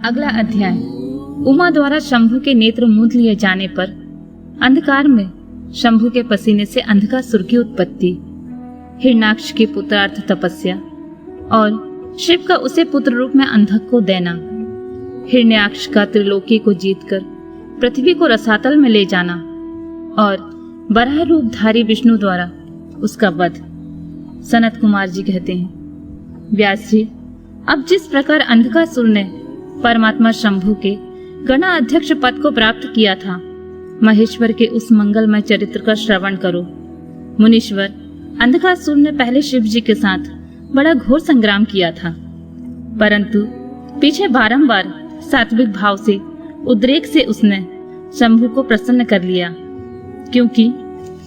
अगला अध्याय। उमा द्वारा शंभु के नेत्र मूंद लिए जाने पर अंधकार में शंभु के पसीने से अंधकासुर की उत्पत्ति, हिरण्याक्ष की पुत्रार्थ तपस्या और शिव का उसे पुत्र रूप में अंधक को देना, हिरण्याक्ष का त्रिलोकी को जीतकर पृथ्वी को रसातल में ले जाना और बराह रूपधारी विष्णु द्वारा उसका वध। सनत कुमार जी कहते हैं, व्यास जी, अब जिस प्रकार अंधकासुर ने परमात्मा शंभु के गणाध्यक्ष पद को प्राप्त किया था, महेश्वर के उस मंगलमय चरित्र का श्रवण करो। मुनीश्वर, अंधकासुर ने पहले शिव जी के साथ बड़ा घोर संग्राम किया था, परंतु पीछे बारंबार सात्विक भाव से उद्रेक से उसने शंभु को प्रसन्न कर लिया, क्योंकि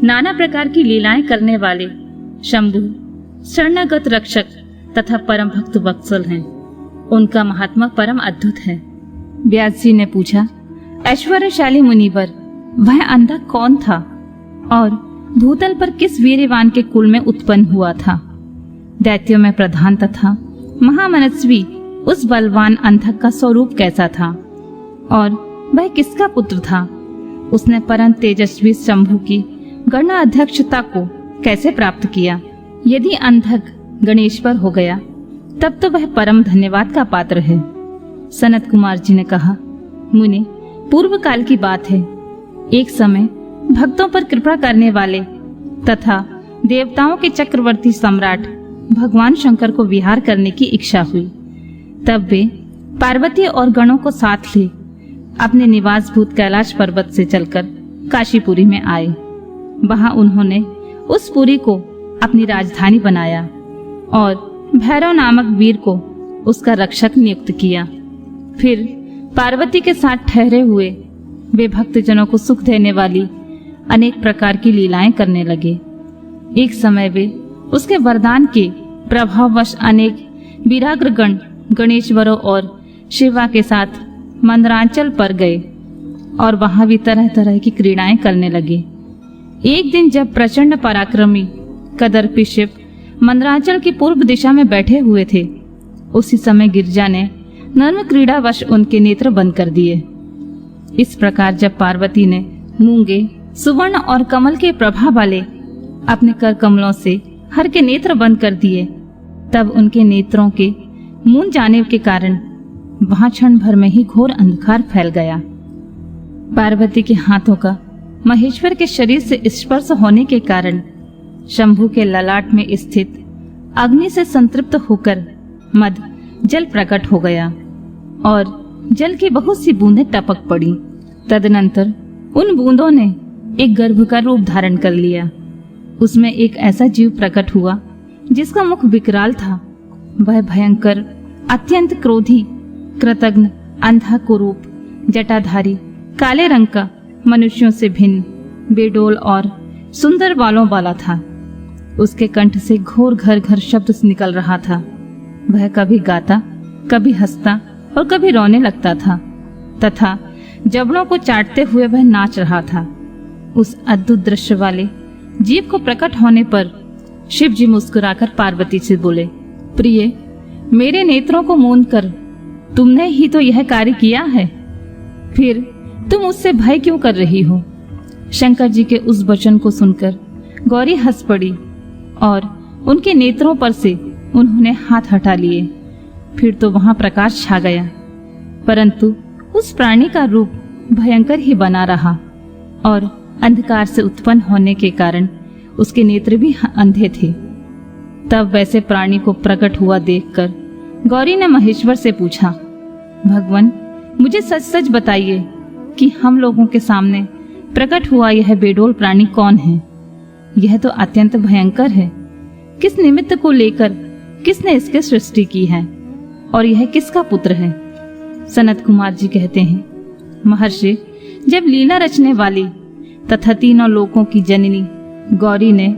नाना प्रकार की लीलाएं करने वाले शंभु शरणागत रक्षक तथा परम भक्त वत्सल हैं। उनका महात्मा परम अद्भुत है। व्यास जी ने पूछा, ऐश्वर्यशाली मुनिवर, वह अंधक कौन था और भूतल पर किस वीरवान के कुल में उत्पन्न हुआ था? दैत्यों में प्रधान तथा महामनस्वी उस बलवान अंधक का स्वरूप कैसा था और वह किसका पुत्र था? उसने परम तेजस्वी शंभु की गणाध्यक्षता को कैसे प्राप्त किया? यदि अंधक गणेश्वर हो गया तब तो वह परम धन्यवाद का पात्र है। सनत कुमार जी ने कहा, मुनि, पूर्व काल की बात है। एक समय भक्तों पर कृपा करने वाले तथा देवताओं के चक्रवर्ती सम्राट भगवान शंकर को विहार करने की इच्छा हुई। तब वे पार्वती और गणों को साथ ले अपने निवासभूत कैलाश पर्वत से चलकर काशीपुरी में आए। वहां उन्होंने उस पुरी को अपनी राजधानी बनाया और भैरव नामक वीर को उसका रक्षक नियुक्त किया। फिर पार्वती के साथ ठहरे हुए वे भक्तजनों को सुख देने वाली अनेक प्रकार की लीलाएं करने लगे। एक समय वे उसके वरदान के प्रभाववश अनेक वीराग्रगण गणेश्वरों और शिवा के साथ मंदरांचल पर गए और वहां भी तरह तरह की क्रीड़ाएं करने लगे। एक दिन जब प्रचंड पराक्रमी कदर्पी शिव मंदरांचल की पूर्व दिशा में बैठे हुए थे, उसी समय गिरजा ने नर्म क्रीड़ावश उनके नेत्र बंद कर दिए। इस प्रकार जब पार्वती ने मूंगे, सुवर्ण और कमल के प्रभा वाले अपने कर कमलों से हर के नेत्र बंद कर दिए, तब उनके नेत्रों के मूंद जाने के कारण वहां क्षण भर में ही घोर अंधकार फैल गया। पार्वती के हाथों का महेश्वर के शरीर से स्पर्श होने के कारण शंभु के ललाट में स्थित अग्नि से संतृप्त होकर मद जल प्रकट हो गया और जल की बहुत सी बूंदें टपक पड़ी। तदनंतर उन बूंदों ने एक गर्भ का रूप धारण कर लिया। उसमें एक ऐसा जीव प्रकट हुआ जिसका मुख विकराल था। वह भयंकर, अत्यंत क्रोधी, कृतघ्न, अंधा कुरूप, जटाधारी, काले रंग का, मनुष्यों से भिन्न, बेडोल और सुंदर बालों वाला था। उसके कंठ से घोर घर घर शब्द निकल रहा था। वह कभी गाता, कभी हंसता और कभी रोने लगता था तथा जबड़ों को चाटते हुए वह नाच रहा था। उस अद्भुत दृश्य वाले जीव को प्रकट होने पर शिव जी मुस्कुराकर पार्वती से बोले, प्रिय, मेरे नेत्रों को मूंद कर तुमने ही तो यह कार्य किया है, फिर तुम उससे भय क्यों कर रही हो? शंकर जी के उस वचन को सुनकर गौरी हंस पड़ी और उनके नेत्रों पर से उन्होंने हाथ हटा लिए। फिर तो वहां प्रकाश छा गया, परंतु उस प्राणी का रूप भयंकर ही बना रहा और अंधकार से उत्पन्न होने के कारण उसके नेत्र भी अंधे थे। तब वैसे प्राणी को प्रकट हुआ देखकर गौरी ने महेश्वर से पूछा, भगवान, मुझे सच सच बताइए कि हम लोगों के सामने प्रकट हुआ यह बेडोल प्राणी कौन है? यह तो अत्यंत भयंकर है। किस निमित्त को लेकर किसने इसकी सृष्टि की है और यह किसका पुत्र है? सनत कुमार जी कहते हैं, महर्षि, जब लीला रचने वाली तथा तीनों लोकों की जननी गौरी ने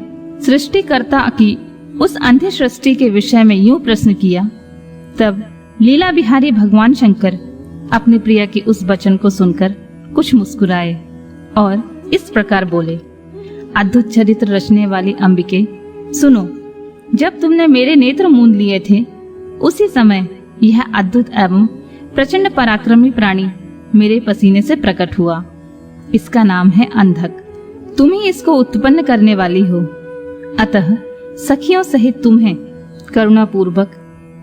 सृष्टिकर्ता की उस अंधे सृष्टि के विषय में यूं प्रश्न किया, तब लीला बिहारी भगवान शंकर अपनी प्रिया की उस वचन को सुनकर कुछ मुस्कुराए और इस प्रकार बोले, अद्भुत चरित्र रचने वाली अंबिके, सुनो, जब तुमने मेरे नेत्र मूंद लिए थे, उसी समय यह अद्भुत एवं प्रचंड पराक्रमी प्राणी मेरे पसीने से प्रकट हुआ। इसका नाम है अंधक। तुम ही इसको उत्पन्न करने वाली हो, अतः सखियों सहित तुम्हें करुणा पूर्वक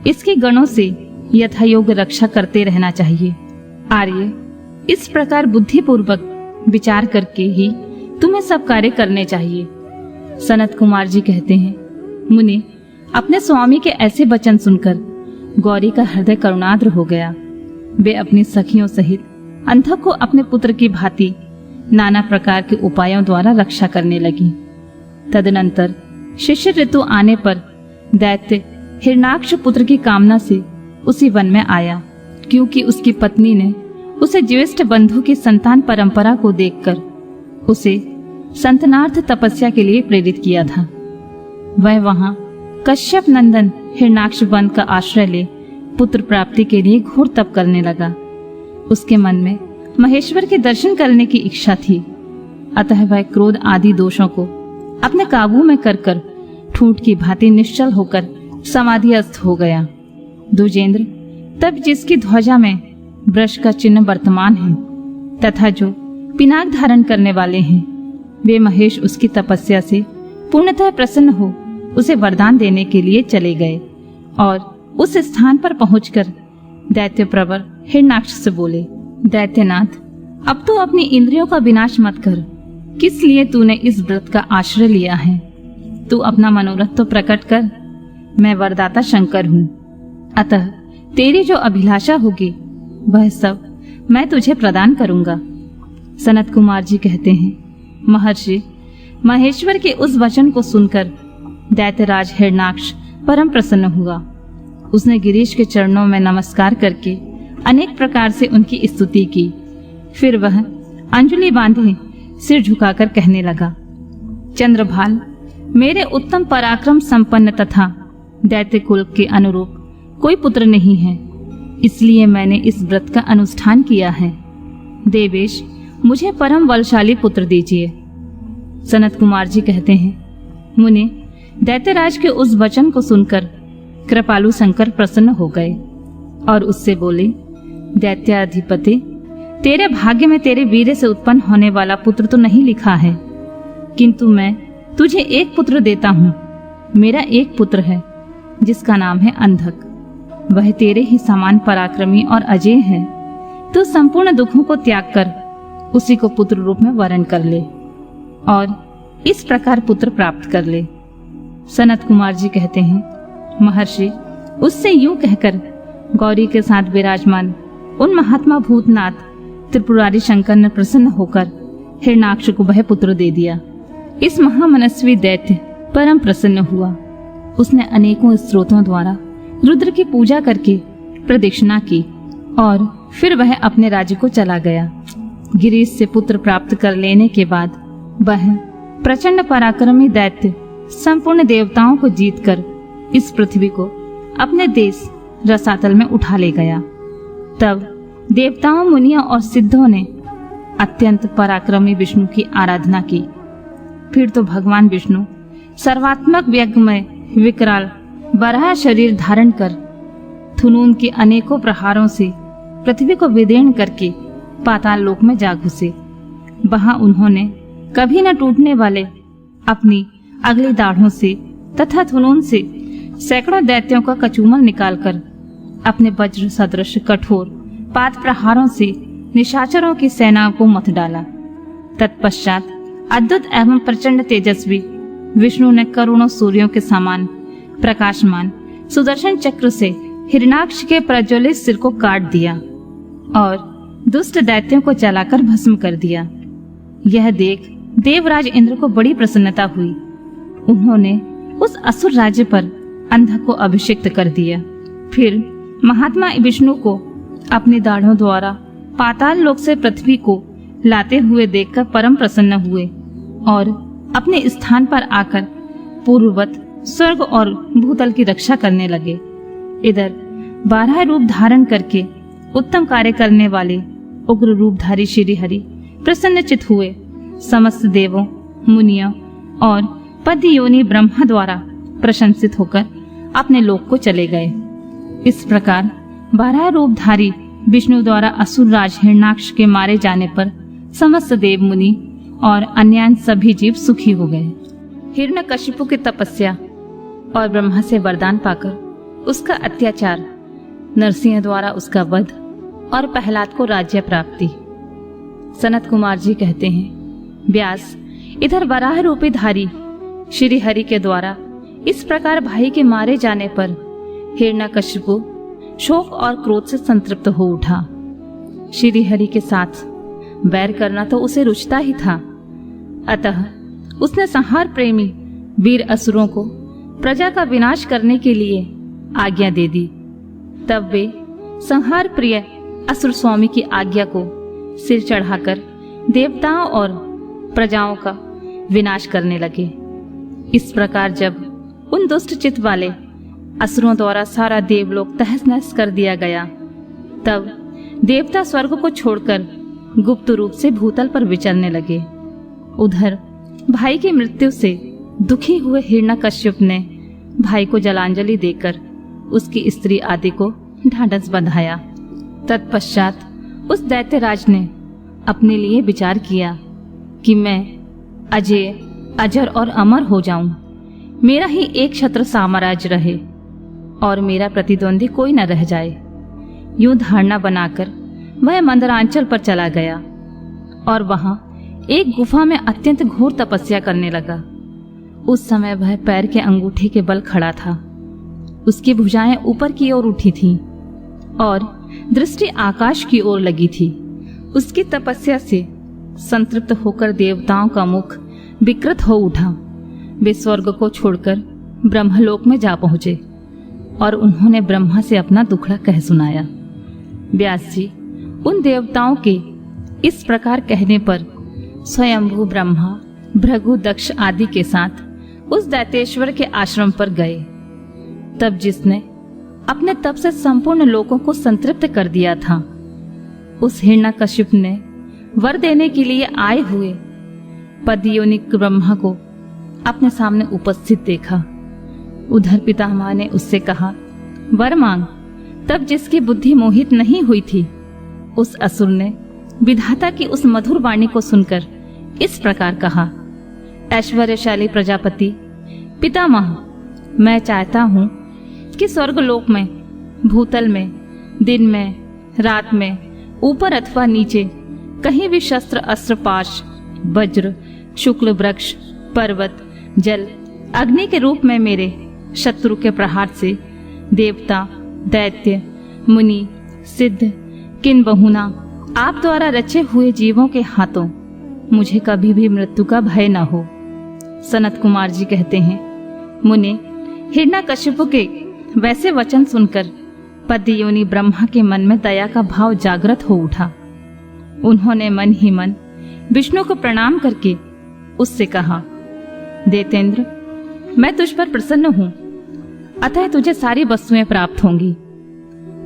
इसके गणों से यथायोग्य रक्षा करते रहना चाहिए। आर्य, इस प्रकार बुद्धि पूर्वक विचार करके ही तुम्हें सब कार्य करने चाहिए। सनत कुमार जी कहते हैं, मुनि, अपने स्वामी के ऐसे वचन सुनकर गौरी का हृदय करुणाद्र हो गया। वे अपनी सखियों सहित अंधक को अपने पुत्र की भांति नाना प्रकार के उपायों द्वारा रक्षा करने लगी। तदनंतर शिशिर ऋतु आने पर दैत्य हिरणाक्ष पुत्र की कामना से उसी वन में आया, क्योंकि उसकी पत्नी ने उसे ज्येष्ठ बंधु की संतान परंपरा को देखकर उसे संतनार्थ तपस्या के लिए प्रेरित किया था। वह वहां कश्यप नंदन हिरणाक्ष वन का आश्रय ले पुत्र प्राप्ति के लिए घोर तप करने लगा। उसके मन में महेश्वर के दर्शन करने की इच्छा थी, अतः वह क्रोध आदि दोषों को अपने काबू में कर ठूंठ की भांति निश्चल होकर समाधिस्थ हो गया। दुजेंद्र, तब जिसकी ध्वजा में वृष का चिन्ह वर्तमान है तथा जो पिनाक धारण करने वाले हैं, वे महेश उसकी तपस्या से पूर्णतः प्रसन्न हो उसे वरदान देने के लिए चले गए और उस स्थान पर पहुंचकर दैत्य प्रवर हिरणाक्ष से बोले, दैत्यनाथ, अब तू अपनी इंद्रियों का विनाश मत कर। किस लिए तूने इस व्रत का आश्रय लिया है? तू अपना मनोरथ तो प्रकट कर। मैं वरदाता शंकर हूँ, अतः तेरी जो अभिलाषा होगी वह सब मैं तुझे प्रदान करूंगा। सनत कुमार जी कहते हैं, महर्षि, महेश्वर के उस वचन को सुनकर दैत्यराज हिरणाक्ष परम प्रसन्न हुआ। उसने गिरीश के चरणों में नमस्कार करके अनेक प्रकार से उनकी स्तुति की। फिर वह अंजलि बांधे सिर झुकाकर कहने लगा, चंद्रभाल, मेरे उत्तम पराक्रम संपन्न तथा दैत्य कुल के अनुरूप कोई पुत्र नहीं है, इसलिए मैंने इस व्रत का अनुष्ठान किया है। देवेश, मुझे परम बलशाली पुत्र दीजिए। सनत कुमार जी कहते हैं, मुनि, दैत्यराज के उस वचन को सुनकर कृपालु शंकर प्रसन्न हो गए और उससे बोले, दैत्याधिपति, तेरे भाग्य में तेरे वीर्य से उत्पन्न होने वाला पुत्र तो नहीं लिखा है, किंतु मैं तुझे एक पुत्र देता हूँ। मेरा एक पुत्र है जिसका नाम है अंधक। वह तेरे ही समान पराक्रमी और अजेय है। तू संपूर्ण दुखों को त्याग कर उसी को पुत्र रूप में वरण कर ले और इस प्रकार पुत्र प्राप्त कर ले। सनत कुमार जी कहते हैं, महर्षि, उससे यूं कहकर गौरी के साथ विराजमान उन महात्मा भूतनाथ त्रिपुरारी शंकर ने प्रसन्न होकर हिरणाक्ष को वह पुत्र दे दिया। इस महामनस्वी दैत्य परम प्रसन्न हुआ। उसने अनेकों स्त्रोतों द्वारा रुद्र की पूजा करके प्रदक्षिणा की और फिर वह अपने राज्य को चला गया। गिरीश से पुत्र प्राप्त कर लेने के बाद वह प्रचंड पराक्रमी दैत्य संपूर्ण देवताओं को जीतकर इस पृथ्वी को अपने देश रसातल में उठा ले गया। तब देवताओं, मुनियों और सिद्धों ने अत्यंत पराक्रमी विष्णु की आराधना की। फिर तो भगवान विष्णु सर्वात्मक यज्ञ में विकराल बराह शरीर धारण कर थुनून के अनेकों प्रहारों से पृथ्वी को विदीर्ण करके पाताल लोक में जा घुसे। वहां उन्होंने कभी न टूटने वाले अपनी अगली दाढ़ों से तथा थुनून से सैकड़ों दैत्यों का कचूमल निकालकर अपने वज्र सदृश कठोर पात प्रहारों से निशाचरों की सेना को मत डाला। तत्पश्चात अद्भुत एवं प्रचंड तेजस्वी विष्णु ने करोड़ों सूर्यों के समान प्रकाशमान सुदर्शन चक्र से हिरणाक्ष के प्रज्वलित सिर को काट दिया और दुष्ट दैत्यों को जलाकर भस्म कर दिया। यह देख देवराज इंद्र को बड़ी प्रसन्नता हुई। उन्होंने उस असुर राज्य पर अंधक को अभिषिक्त कर दिया। फिर महात्मा विष्णु को अपनी दाढ़ों द्वारा पाताल लोक से पृथ्वी को लाते हुए देखकर परम प्रसन्न हुए और अपने स्थान पर आकर पूर्ववत स्वर्ग और भूतल की रक्षा करने लगे। इधर 12 रूप धारण करके उत्तम कार्य करने वाले उग्र रूपधारी श्री हरि प्रसन्नचित हुए। समस्त देवों, मुनियों और पद्य योनि ब्रह्मा द्वारा प्रशंसित होकर अपने लोक को चले गए। इस प्रकार 12 रूपधारी विष्णु द्वारा असुर राज हिरण्याक्ष के मारे जाने पर समस्त देव मुनि और अन्य सभी जीव सुखी हो गए। हिरण्यकशिपु की तपस्या और ब्रह्मा से वरदान पाकर उसका अत्याचार, नरसिंह द्वारा उसका वध और प्रहलाद को राज्य प्राप्ति। सनत कुमार जी कहते हैं, व्यास, इधर वराह रूपी धारी श्री हरि के द्वारा इस प्रकार भाई के मारे जाने पर हिरण्यकशिपु शोक और क्रोध से संतृप्त हो उठा। श्री हरि के साथ वैर करना तो उसे रुचता ही था, अतः उसने संहार प्रेमी वीर असुरों को प्रजा का विनाश करने के लिए आज्ञा दे दी। तब वे संहार प्रिय असुर स्वामी की आज्ञा को सिर चढ़ाकर देवताओं और प्रजाओं का विनाश करने लगे। इस प्रकार जब उन दुष्ट चित्त वाले असुरों द्वारा सारा देवलोक तहस नहस कर दिया गया, तब देवता स्वर्ग को छोड़कर गुप्त रूप से भूतल पर विचरने लगे। उधर भाई की मृत्यु से दुखी हुए हिरण्यकश्यप ने भाई को जलांजलि देकर उसकी स्त्री आदि को ढांढस बंधाया। तत्पश्चात उस दैत्यराज ने अपने लिए विचार किया कि मैं अजय, अजर और अमर हो जाऊं, मेरा ही एक छत्र साम्राज्य रहे और मेरा प्रतिद्वंदी कोई न रह जाए। यूं धारणा बनाकर वह मंदरांचल पर चला गया और वहां एक गुफा में अत्यंत घोर तपस्या करने लगा। उस समय वह पैर के अंगूठे के बल खड़ा था। उसकी भुजाएं ऊपर की ओर उठी थीं और दृष्टि आकाश की ओर लगी थी। उसकी तपस्या से संतृप्त होकर देवताओं का मुख विकृत हो उठा। वे स्वर्ग को छोड़कर ब्रह्मलोक में जा पहुंचे और उन्होंने ब्रह्मा से अपना दुखड़ा कह सुनाया। व्यास जी उन देवताओं के इस प्रकार कहने पर स्वयंभू ब्रह्मा, भृगु, दक्ष आदि के साथ उस दैतेश्वर के आश्रम पर गए। तब जिसने अपने तप से संपूर्ण लोगों को संतृप्त कर दिया था, उस हिरण्यकशिप ने वर देने के लिए आए हुए पदयोनिक ब्रह्मा को अपने सामने उपस्थित देखा। उधर पितामह ने उससे कहा, वर मांग। तब जिसकी बुद्धि मोहित नहीं हुई थी, उस असुर ने विधाता की उस मधुर वाणी को सुनकर इस प्रकार कहा, ऐश्वर्यशाली प्रजापति, पितामह, मैं चाहता हूं कि स्वर्गलोक में, भूतल में, दिन में, रात में, ऊपर अथवा नीचे कहीं भी शस्त्र, अस्त्र, पाश, वज्र, शुक्ल वृक्ष, पर्वत, जल, अग्नि के रूप में मेरे शत्रु के प्रहार से देवता, दैत्य, मुनि, सिद्ध, किन बहुना आप द्वारा रचे हुए जीवों के हाथों मुझे कभी भी मृत्यु का भय न हो। सनत कुमार जी कहते हैं, मुने, हिरण्यकशिपु के वैसे वचन सुनकर पदयोनि ब्रह्मा के मन में दया का भाव जागृत हो उठा। उन्होंने मन ही मन विष्णु को प्रणाम करके उससे कहा, दैतेंद्र, मैं तुझ पर प्रसन्न हूं, अतः तुझे सारी वस्तुएं प्राप्त होंगी।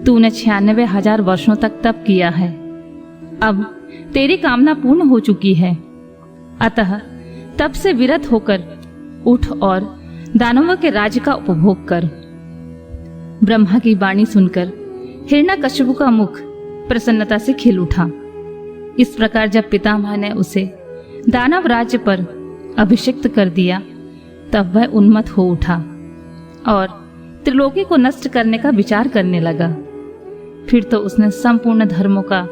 तूने 96,000 वर्षों तक तप किया है, अब तेरी कामना पूर्ण हो चुकी है, अतः तप से विरत होकर उठ और दानवों के राज्य का उपभोग कर। ब्रह्मा की वाणी सुनकर हिरण्यकशिपु का मुख प्रसन्नता से खिल उठा। इस प्रकार जब पितामह ने उसे दानव राज्य पर अभिषिक्त कर दिया, तब वह उन्मत्त हो उठा और त्रिलोकी को नष्ट करने का विचार करने लगा। फिर तो उसने संपूर्ण धर्मों का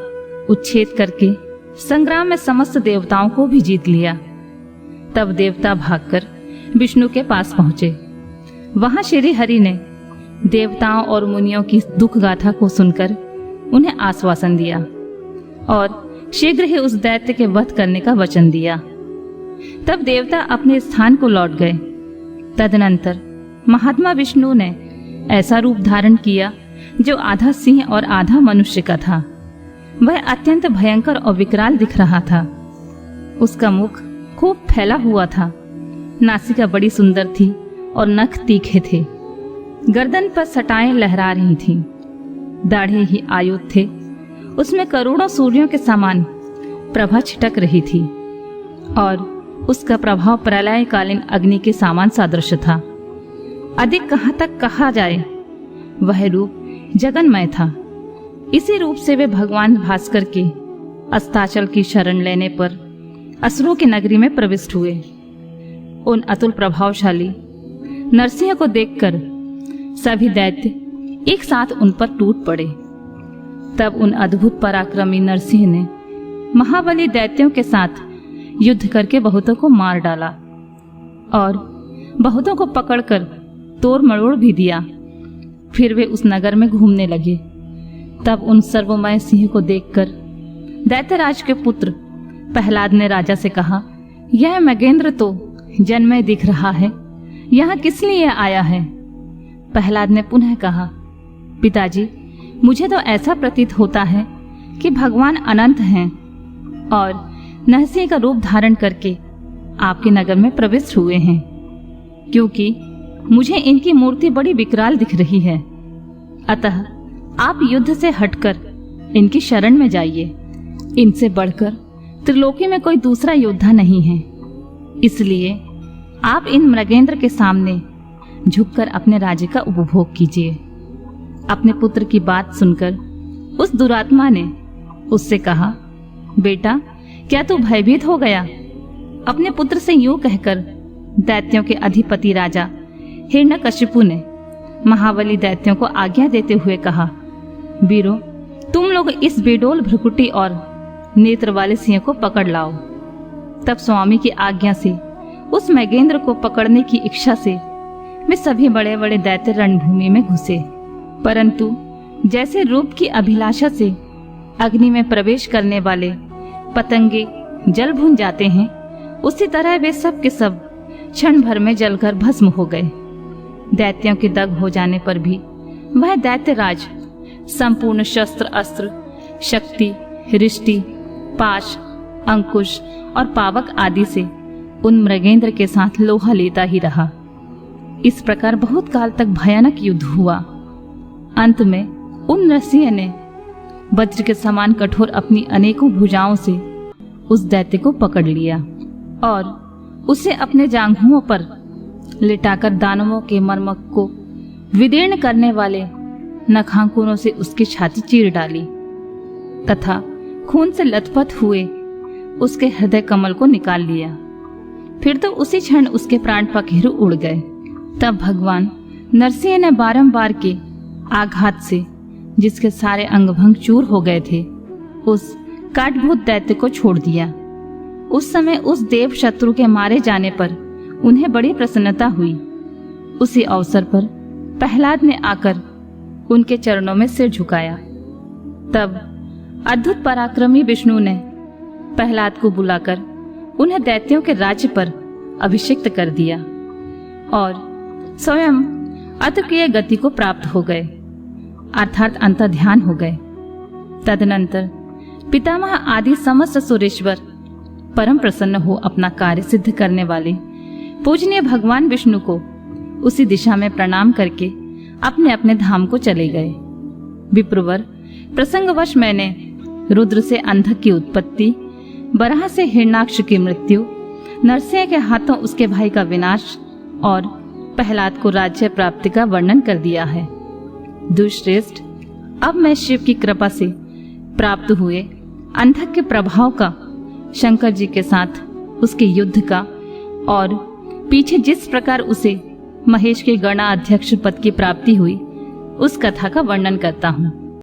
उच्छेद करके संग्राम में समस्त देवताओं को भी जीत लिया। तब देवता भागकर विष्णु के पास पहुंचे। वहां श्री हरि ने देवताओं और मुनियों की दुख गाथा को सुनकर उन्हें आश्वासन दिया और शीघ्र ही उस दैत्य के वध करने का वचन दिया। तब देवता अपने स्थान को लौट गए। तदनंतर महात्मा विष्णु ने ऐसा रूप धारण किया जो आधा सिंह और आधा मनुष्य का था। वह अत्यंत भयंकर और विकराल दिख रहा था। उसका मुख खूब फैला हुआ था, नासिका बड़ी सुंदर थी और नख तीखे थे। गर्दन पर सटाएं लहरा रही थीं। दाढ़े ही आयुध थे। उसमें करोड़ों सूर्यों के समान प्रभा छिटक रही थी और उसका प्रभाव प्रलयकालीन अग्नि के समान सादृश्य था। अधिक कहाँ तक कहा जाए, वह रूप जगन्मय था। इसी रूप से वे भगवान भास्कर के अस्ताचल की शरण लेने पर असुरों की नगरी में प्रविष्ट हुए। उन अतुल प्रभावशाली नरसिंह को देखकर सभी दैत्य एक साथ उन पर टूट पड़े। तब उन अद्भुत पराक्रमी नरसिंह ने महाबली दैत्यों के साथ युद्ध करके बहुतों को मार डाला और बहुतों को पकड़कर तोड़ मरोड़ भी दिया। फिर वे उस नगर में घूमने लगे। तब उन सर्वमय सिंह को देखकर दैत्यराज के पुत्र प्रहलाद ने राजा से कहा, यह मृगेंद्र तो जन्मे दिख रहा है, यहाँ किस लिए आया है? प्रहलाद ने पुनः कहा, पिताजी, मुझे तो ऐसा प्रतीत होता है कि भगवान अनंत हैं और नरसिंह का रूप धारण करके आपके नगर में प्रविष्ट हुए हैं, क्योंकि मुझे इनकी मूर्ति बड़ी विकराल दिख रही है। अतः आप युद्ध से हटकर इनकी शरण में जाइए। इनसे बढ़कर त्रिलोकी में कोई दूसरा योद्धा नहीं है, इसलिए आप इन मृगेंद्र के सामने झुककर अपने राज्य का उपभोग कीजिए। अपने पुत्र की बात सुनकर उस दुरात्मा ने उससे कहा, बेटा, क्या तू भयभीत हो गया? अपने पुत्र से यूं कहकर दैत्यों के अधिपति राजा हिरण्यकशिपु ने महाबली दैत्यों को आज्ञा देते हुए कहा, वीरों, तुम लोग इस बेडोल भ्रुकुटी और नेत्र वाले सिंह को पकड़ लाओ। तब स्वामी की आज्ञा से उस मृगेंद्र को पकड़ने की इच्छा से वे सभी बड़े बड़े दैत्य रणभूमि में घुसे, परंतु जैसे रूप की अभिलाषा से अग्नि में प्रवेश करने वाले पतंगे जल भुन जाते हैं, उसी तरह वे सब के सब क्षण भर में जलकर भस्म हो गए। दैत्यों के दग हो जाने पर भी वह दैत्यराज संपूर्ण शस्त्र अस्त्र शक्ति रिष्टि पाश अंकुश और पावक आदि से उन मृगेंद्र के साथ लोहा लेता ही रहा। इस प्रकार बहुत काल तक भयानक युद्ध हुआ। अंत में उन नरसिंह ने वज्र के समान कठोर अपनी अनेकों भुजाओं से उस दैत्य को पकड़ लिया और उसे अपने जांघों पर लिटाकर दानवों के मर्मक को विदीर्ण करने वाले नखांकुरों से उसकी छाती चीर डाली तथा खून से लथपथ हुए उसके हृदय कमल को निकाल लिया। फिर तो उसी क्षण उसके प्राण पखेरु उड़ गए। तब भगवान नरसिंह ने बारंबार के आघात से जिसके सारे अंग भंग चूर हो गए थे, उस काटभूत दैत्य को छोड़ दिया। उस समय उस देव शत्रु के मारे जाने पर उन्हें बड़ी प्रसन्नता हुई। उसी अवसर पर प्रहलाद ने आकर उनके चरणों में सिर झुकाया। तब अद्भुत पराक्रमी विष्णु ने प्रहलाद को बुलाकर उन्हें दैत्यों के राज्य पर अभिषिक्त कर दिया और स्वयं अतुक्रिय गति को प्राप्त हो गए, अर्थात अंतर्ध्यान हो गए। तदनंतर पितामह आदि समस्त सुरेश्वर परम प्रसन्न हो अपना कार्य सिद्ध करने वाले पूजनीय भगवान विष्णु को उसी दिशा में प्रणाम करके अपने अपने धाम को चले गए। विप्रवर, प्रसंगवश मैंने रुद्र से अंधक की उत्पत्ति, बराह से हिरण्याक्ष की मृत्यु, नरसिंह के हाथों उसके भाई का विनाश और प्रहलाद को राज्य प्राप्ति का वर्णन कर दिया है। दुष्श्रेष्ठ, अब मैं शिव की कृपा से प्राप्त हुए अंधक के प्रभाव का, शंकर जी के साथ उसके युद्ध का और पीछे जिस प्रकार उसे महेश के गणाध्यक्ष पद की प्राप्ति हुई, उस कथा का वर्णन करता हूँ।